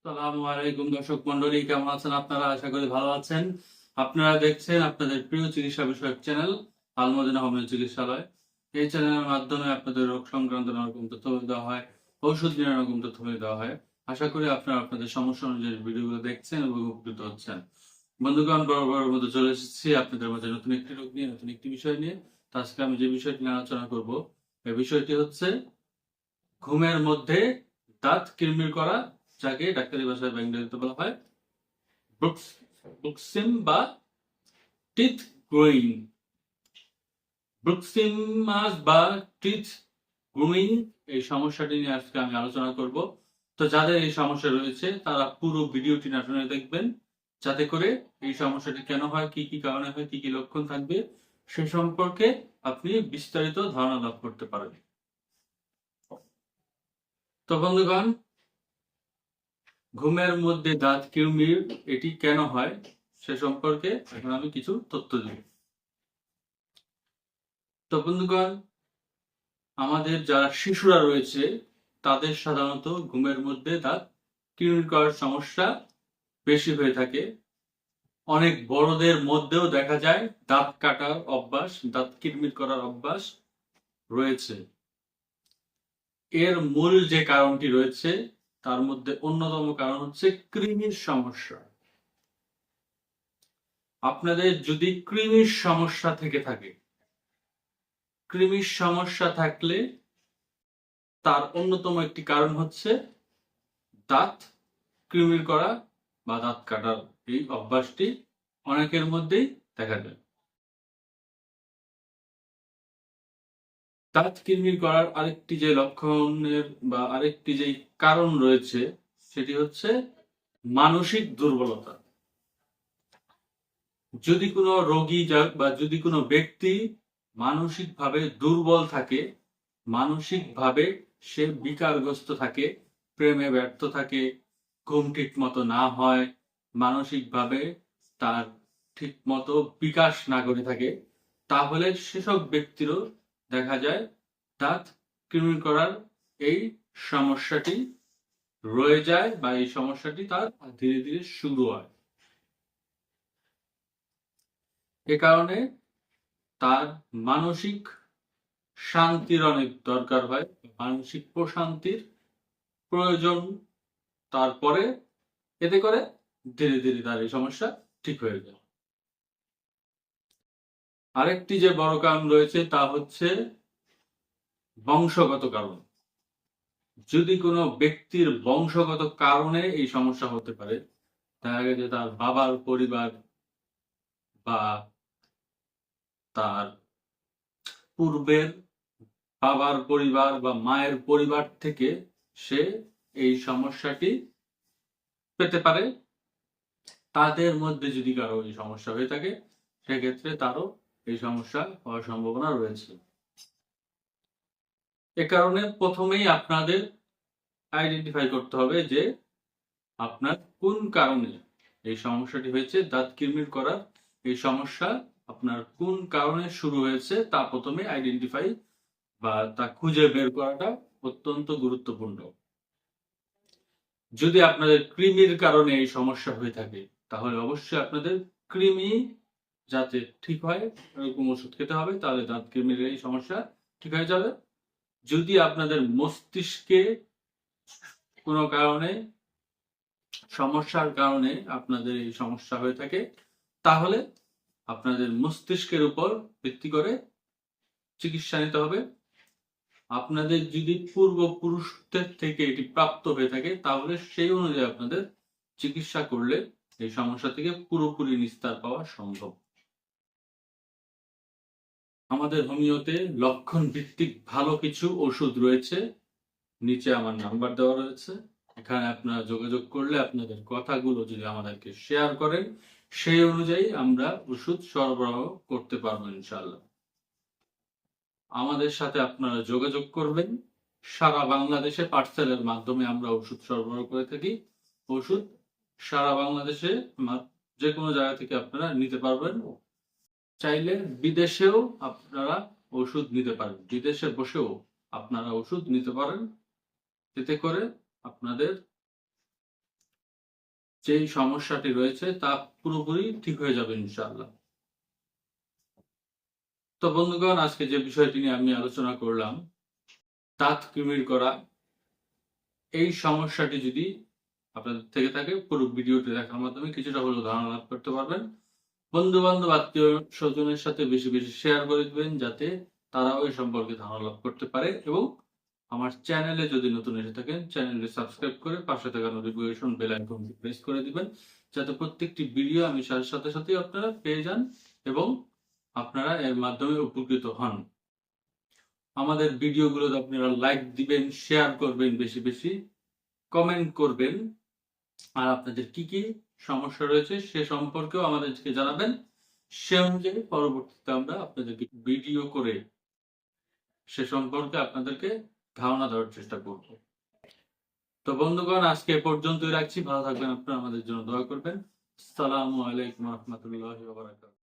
আসসালামু আলাইকুম দর্শক মন্ডলী, কেমন আছেন আপনারা? আশা করি ভালো আছেন। আপনারা দেখছেন আপনাদের প্রিয় চিকিৎসা বিষয়ক চ্যানেল আলমদিনা হোমিও চিকিৎসালয়। এই চ্যানেলের মাধ্যমে আপনাদের রোগ সংক্রান্ত নানা রকম তথ্য দেওয়া হয়, ঔষধ নিয়ে নানা রকম তথ্য দেওয়া হয়। আশা করি আপনারা আপনাদের সমস্যা অনুযায়ী ভিডিওগুলো দেখছেন এবং উপকৃত হচ্ছেন। বন্ধুগণ, বরাবরের মতো চলে এসেছি আপনাদের মাঝে নতুন একটি রোগ নিয়ে, নতুন একটি বিষয় নিয়ে। তো আজকে আমি যে বিষয়টি নিয়ে আলোচনা করব, এই বিষয়টি হচ্ছে ঘুমের মধ্যে দাঁত কিরমির করা, যাকে ডাক্তারি ভাষায় বা ইংরেজিতে বলা হয় ব্রুক্সিম বা টিথ গ্রোয়িং। ব্রুক্সিমাস বা টিথ গ্রোয়িং, এই সমস্যাটি নিয়ে আজকে আমি আলোচনা করব। তো যাদের এই সমস্যা রয়েছে তারা পুরো ভিডিওটি না শুনে দেখবেন, যাতে করে এই সমস্যাটি কেন হয়, কি কি কারণে হয়, কি কি লক্ষণ থাকবে সে সম্পর্কে আপনি বিস্তারিত ধারণা লাভ করতে পারবেন। তো বন্ধুগণ, ঘুমের মধ্যে দাঁত কিরমির এটি কেন হয় সে সম্পর্কে এখন আমি কিছু তথ্য দেব। তো বন্ধুগণ, আমাদের যারা শিশুরা রয়েছে তাদের সাধারণত ঘুমের মধ্যে দাঁত কিরমির করার সমস্যা বেশি হয়ে থাকে। অনেক বড়দের মধ্যেও দেখা যায় দাঁত কাটার অভ্যাস, দাঁত কিরমির করার অভ্যাস রয়েছে। এর মূল যে কারণটি রয়েছে তার মধ্যে অন্যতম কারণ হচ্ছে কৃমির সমস্যা। আপনাদের যদি কৃমির সমস্যা থেকে থাকে, কৃমির সমস্যা থাকলে তার অন্যতম একটি কারণ হচ্ছে দাঁত কিরমির করা বা দাঁত কাটার এই অভ্যাসটি অনেকের মধ্যেই দেখা যায়। দাঁত কিরমির করার আরেকটি যে লক্ষণের বা আরেকটি যে কারণ রয়েছে সেটি হচ্ছে মানসিক দুর্বলতা। যদি কোনো রোগী বা যদি কোনো ব্যক্তি মানসিকভাবে দুর্বল থাকে, মানসিকভাবে সে বিকারগ্রস্ত থাকে, প্রেমে ব্যর্থ থাকে, ঘুম ঠিক মতো না হয়, মানসিকভাবে তার ঠিক মতো বিকাশ না করে থাকে, তাহলে সেসব ব্যক্তিরও দেখা যায় দাঁত কিরমির করার এই সমস্যাটি রয়ে যায় বা এই সমস্যাটি তার ধীরে ধীরে শুরু হয়। এ কারণে তার মানসিক শান্তির অনেক দরকার হয়, মানসিক প্রশান্তির প্রয়োজন। তারপরে এতে করে ধীরে ধীরে তার এই সমস্যা ঠিক হয়ে যায়। আরেকটি যে বড় কারণ রয়েছে তা হচ্ছে বংশগত কারণ। যদি কোনো ব্যক্তির বংশগত কারণে এই সমস্যা হতে পারে, দেখা গেছে তার বাবার পরিবার বা তার পূর্বের বাবার পরিবার বা মায়ের পরিবার থেকে সে এই সমস্যাটি পেতে পারে। তাদের মধ্যে যদি কারো এই সমস্যা হয়ে থাকে সেক্ষেত্রে তারও এই সমস্যা হওয়ার সম্ভাবনা রয়েছে। এ কারণে প্রথমেই আপনাদের আইডেন্টিফাই করতে হবে যে আপনার কোন কারণে এই সমস্যাটি হয়েছে। দাঁত কিরমির করার এই সমস্যা আপনার কোন কারণে শুরু হয়েছে তা প্রথমে আইডেন্টিফাই বা তা খুঁজে বের করাটা অত্যন্ত গুরুত্বপূর্ণ। যদি আপনাদের কৃমির কারণে এই সমস্যা হয়ে থাকে তাহলে অবশ্যই আপনাদের কৃমি যাতে ঠিক হয় এরকম ওষুধ খেতে হবে, তাহলে দাঁত কৃমির এই সমস্যা ঠিক হয়ে যাবে। যদি আপনাদের মস্তিষ্কে কোনো কারণে সমস্যার কারণে আপনাদের এই সমস্যা হয়ে থাকে তাহলে আপনাদের মস্তিষ্কের উপর ভিত্তি করে চিকিৎসা নিতে হবে। আপনাদের যদি পূর্বপুরুষদের থেকে এটি প্রাপ্ত হয়ে থাকে তাহলে সেই অনুযায়ী আপনাদের চিকিৎসা করলে এই সমস্যা থেকে পুরোপুরি নিস্তার পাওয়া সম্ভব। আমাদের হোমিওতে লক্ষণ ভিত্তিক ভালো কিছু ওষুধ রয়েছে, নিচে আমার নাম্বার দেওয়া রয়েছে। এখানে আপনারা যোগাযোগ করলে আপনাদের কথাগুলো যদি আমাদেরকে শেয়ার করেন সেই অনুযায়ী আমরা ওষুধ সরবরাহ করতে পারবো ইনশাআল্লাহ। আমাদের সাথে আপনারা যোগাযোগ করবেন। সারা বাংলাদেশে পার্সেলের মাধ্যমে আমরা ওষুধ সরবরাহ করে থাকি। ওষুধ সারা বাংলাদেশে যে কোনো জায়গা থেকে আপনারা নিতে পারবেন। চাইলে বিদেশেও আপনারা ওষুধ নিতে পারেন, বিদেশে বসেও আপনারা ওষুধ নিতে পারেন। এতে করে আপনাদের যেই সমস্যাটি রয়েছে তা পুরোপুরি ঠিক হয়ে যাবে ইনশাআল্লাহ। তো বন্ধুগণ, আজকে যে বিষয়টি নিয়ে আমি আলোচনা করলাম, দাঁত কিমির করা, এই সমস্যাটি যদি আপনাদের থেকে থাকে, পুরো ভিডিওটি দেখার মাধ্যমে কিছুটা হলেও ধারণা লাভ করতে পারবেন। বন্ধু বান্ধব, আত্মীয় স্বজনের সাথে বেশি বেশি শেয়ার করে দিবেন, যাতে তারাও এই সম্পর্কে ধারণা লাভ করতে পারে। এবং আমার চ্যানেলে যদি নতুন এসে থাকেন, চ্যানেলটি সাবস্ক্রাইব করে পাশে থাকা নোটিফিকেশন বেল আইকনটি প্রেস করে দিবেন, যাতে প্রত্যেকটি ভিডিও আমি সাথে সাথে আপনারা পেয়ে যান এবং আপনারা এর মাধ্যমে উপকৃত হন। আমাদের ভিডিওগুলোতে আপনারা লাইক দিবেন, শেয়ার করবেন, বেশি বেশি কমেন্ট করবেন, আর আপনাদের কি কি সমস্যা রয়েছে সে সম্পর্কেও আমাদেরকে জানাবেন। সে অনুযায়ী পরবর্তীতে আমরা আপনাদেরকে ভিডিও করে সে সম্পর্কে আপনাদেরকে ধারণা দেওয়ার চেষ্টা করব। তো বন্ধুগণ, আজকে এ পর্যন্তই রাখছি। ভালো থাকবেন আপনারা, আমাদের জন্য দোয়া করবেন। আসসালামু আলাইকুম রহমতুল্লাহি ওয়া বারাকাতুহু।